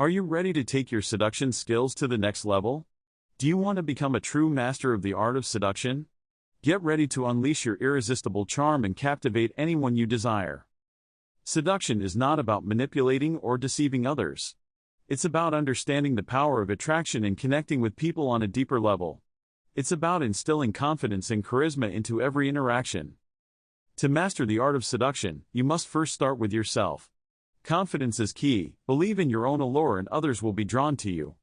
Are you ready to take your seduction skills to the next level? Do you want to become a true master of the art of seduction? Get ready to unleash your irresistible charm and captivate anyone you desire. Seduction is not about manipulating or deceiving others. It's about understanding the power of attraction and connecting with people on a deeper level. It's about instilling confidence and charisma into every interaction. To master the art of seduction, you must first start with yourself. Confidence is key. Believe in your own allure and others will be drawn to you.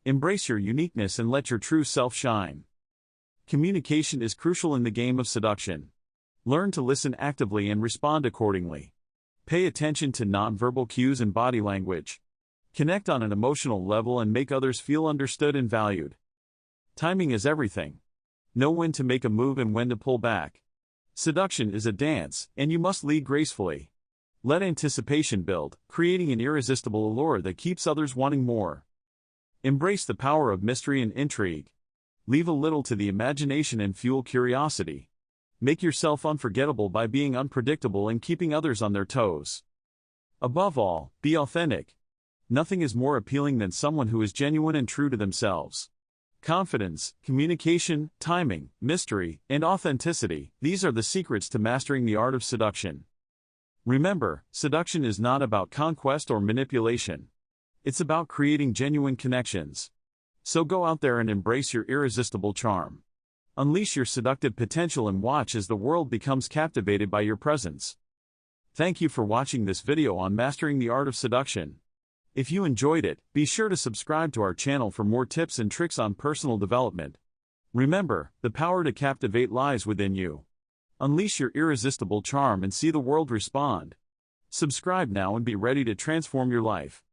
Embrace your uniqueness and let your true self shine. Communication is crucial in the game of seduction. Learn to listen actively and respond accordingly. Pay attention to nonverbal cues and body language. Connect on an emotional level and make others feel understood and valued. Timing is everything. Know when to make a move and when to pull back. Seduction is a dance, and you must lead gracefully. Let anticipation build, creating an irresistible allure that keeps others wanting more. Embrace the power of mystery and intrigue. Leave a little to the imagination and fuel curiosity. Make yourself unforgettable by being unpredictable and keeping others on their toes. Above all, be authentic. Nothing is more appealing than someone who is genuine and true to themselves. Confidence, communication, timing, mystery, and authenticity, these are the secrets to mastering the art of seduction. Remember, seduction is not about conquest or manipulation. It's about creating genuine connections. So go out there and embrace your irresistible charm. Unleash your seductive potential and watch as the world becomes captivated by your presence. Thank you for watching this video on mastering the art of seduction. If you enjoyed it, be sure to subscribe to our channel for more tips and tricks on personal development. Remember, the power to captivate lies within you. Unleash your irresistible charm and see the world respond. Subscribe now and be ready to transform your life.